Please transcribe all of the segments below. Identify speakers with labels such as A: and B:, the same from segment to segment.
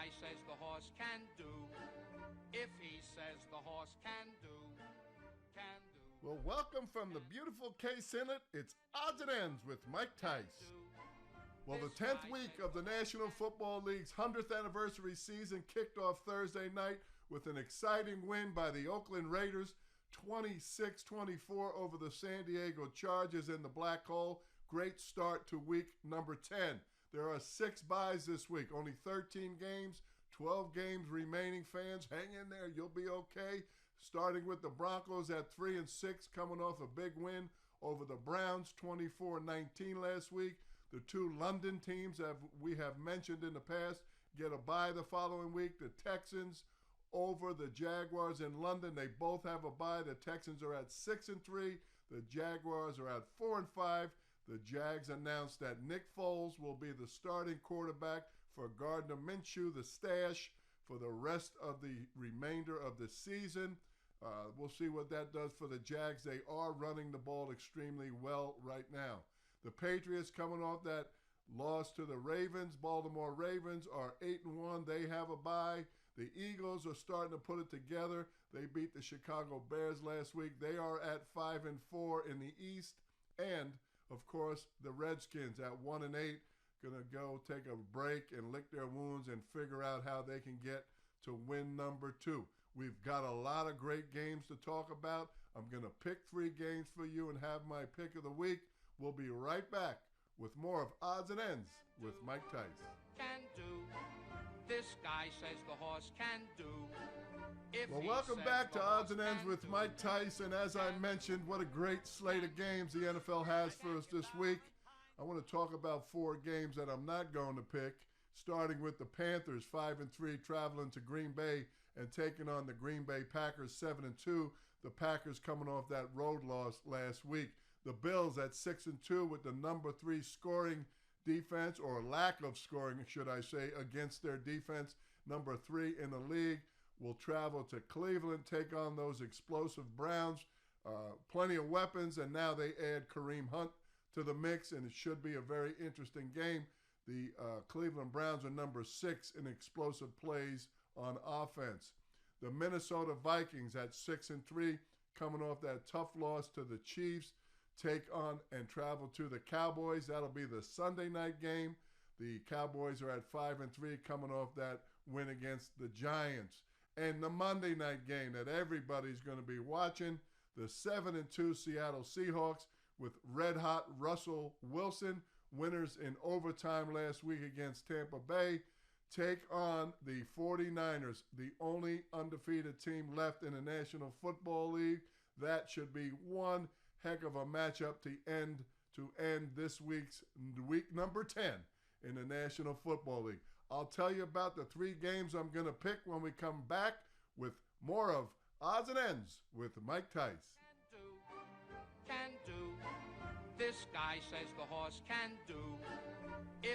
A: guy says the horse can do. If he says the horse can do, can do.
B: Well, welcome from the beautiful K-Senate. It's Odds and Ends with Mike Tice. Well, the 10th week of the National Football League's 100th anniversary season kicked off Thursday night with an exciting win by the Oakland Raiders, 26-24 over the San Diego Chargers in the Black Hole. Great start to week number 10. There are 6 byes this week, only 13 games, 12 games remaining. Fans, hang in there, you'll be okay. Starting with the Broncos at 3-6, coming off a big win over the Browns, 24-19 last week. The two London teams that we have mentioned in the past get a bye the following week. The Texans over the Jaguars in London. They both have a bye. The Texans are at 6-3. The Jaguars are at 4-5. The Jags announced that Nick Foles will be the starting quarterback for Gardner Minshew, the stash, for the rest of the remainder of the season. We'll see what that does for the Jags. They are running the ball extremely well right now. The Patriots, coming off that loss to the Ravens, Baltimore Ravens, are 8-1. They have a bye. The Eagles are starting to put it together. They beat the Chicago Bears last week. They are at 5-4 in the East. And of course, the Redskins at 1-8, going to go take a break and lick their wounds and figure out how they can get to win number 2. We've got a lot of great games to talk about. I'm going to pick 3 games for you and have my pick of the week. We'll be right back with more of Odds and Ends with Mike Tice.
A: Can do. This guy says the horse can do.
B: Well, welcome back to Odds and Ends with Mike Tice. And as I mentioned, what a great slate of games the NFL has for us this week. I want to talk about 4 games that I'm not going to pick, starting with the Panthers, 5-3, traveling to Green Bay and taking on the Green Bay Packers, 7-2. The Packers coming off that road loss last week. The Bills at 6-2 with the number 3 scoring defense, or lack of scoring, should I say, against their defense, number 3 in the league, will travel to Cleveland, take on those explosive Browns. Plenty of weapons, and now they add Kareem Hunt to the mix, and it should be a very interesting game. The Cleveland Browns are number 6 in explosive plays on offense. The Minnesota Vikings at 6-3, coming off that tough loss to the Chiefs, take on and travel to the Cowboys. That'll be the Sunday night game. The Cowboys are at 5-3, coming off that win against the Giants. And the Monday night game that everybody's going to be watching, the 7-2 Seattle Seahawks with red-hot Russell Wilson, winners in overtime last week against Tampa Bay, take on the 49ers, the only undefeated team left in the National Football League. That should be one heck of a matchup to end this week's week number 10 in the National Football League. I'll tell you about the 3 games I'm going to pick when we come back with more of Odds and Ends with Mike Tice.
A: Can do. This guy says the horse can do.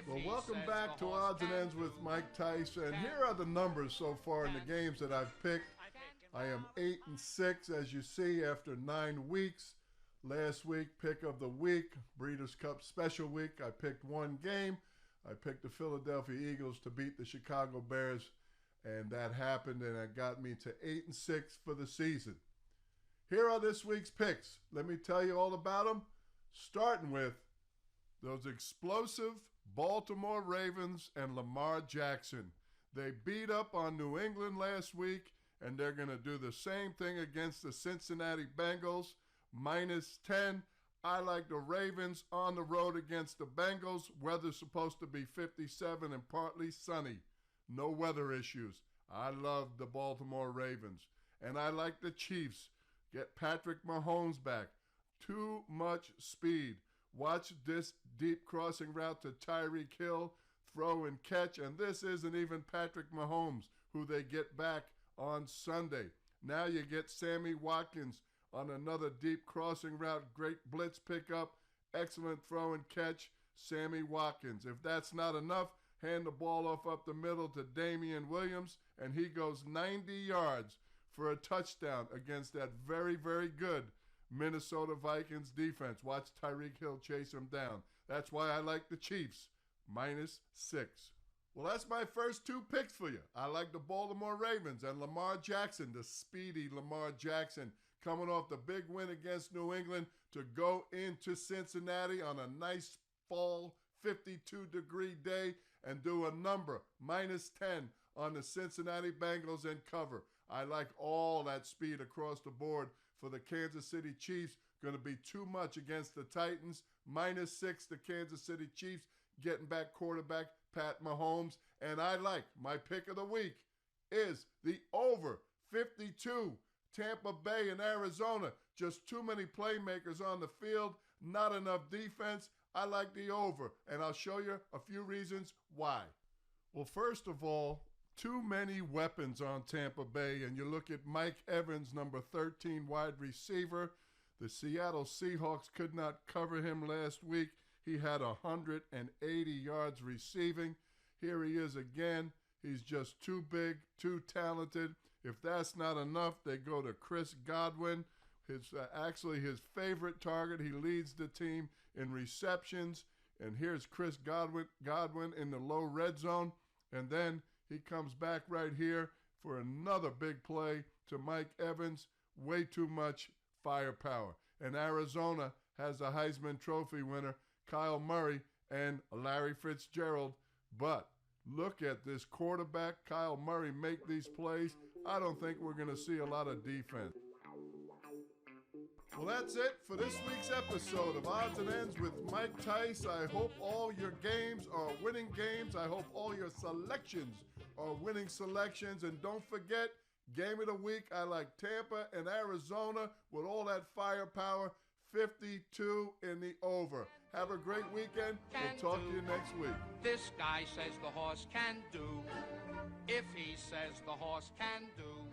B: Well, welcome back to Odds and Ends with Mike Tice, and here are the numbers so far in the games that I've picked. I am 8-6, as you see, after 9 weeks. Last week, pick of the week, Breeders' Cup Special Week, I picked 1 game. I picked the Philadelphia Eagles to beat the Chicago Bears, and that happened, and it got me to 8-6 for the season. Here are this week's picks. Let me tell you all about them, starting with those explosive Baltimore Ravens and Lamar Jackson. They beat up on New England last week, and they're going to do the same thing against the Cincinnati Bengals. -10. I like the Ravens on the road against the Bengals. Weather's supposed to be 57 and partly sunny. No weather issues. I love the Baltimore Ravens. And I like the Chiefs. Get Patrick Mahomes back. Too much speed. Watch this deep crossing route to Tyreek Hill. Throw and catch. And this isn't even Patrick Mahomes, who they get back on Sunday. Now you get Sammy Watkins on another deep crossing route, great blitz pickup, excellent throw and catch, Sammy Watkins. If that's not enough, hand the ball off up the middle to Damian Williams, and he goes 90 yards for a touchdown against that very, very good Minnesota Vikings defense. Watch Tyreek Hill chase him down. That's why I like the Chiefs, -6. Well, that's my first two picks for you. I like the Baltimore Ravens and Lamar Jackson, the speedy Lamar Jackson, coming off the big win against New England to go into Cincinnati on a nice fall 52-degree day and do a number, -10 on the Cincinnati Bengals and cover. I like all that speed across the board for the Kansas City Chiefs. Going to be too much against the Titans. -6, the Kansas City Chiefs getting back quarterback Pat Mahomes. And I like my pick of the week is the over 52. Tampa Bay and Arizona. Just too many playmakers on the field. Not enough defense. I like the over. And I'll show you a few reasons why. Well, first of all, too many weapons on Tampa Bay. And you look at Mike Evans, number 13 wide receiver. The Seattle Seahawks could not cover him last week. He had 180 yards receiving. Here he is again. He's just too big, too talented. If that's not enough, they go to Chris Godwin. Actually his favorite target. He leads the team in receptions. And here's Chris Godwin in the low red zone. And then he comes back right here for another big play to Mike Evans. Way too much firepower. And Arizona has a Heisman Trophy winner, Kyle Murray and Larry Fitzgerald. But look at this quarterback, Kyle Murray, make these plays. I don't think we're going to see a lot of defense. Well, that's it for this week's episode of Odds and Ends with Mike Tice. I hope all your games are winning games. I hope all your selections are winning selections. And don't forget, game of the week, I like Tampa and Arizona with all that firepower. 52 in the over. Have a great weekend. We'll talk to you next week.
A: This guy says the horse can do if he says the horse can do.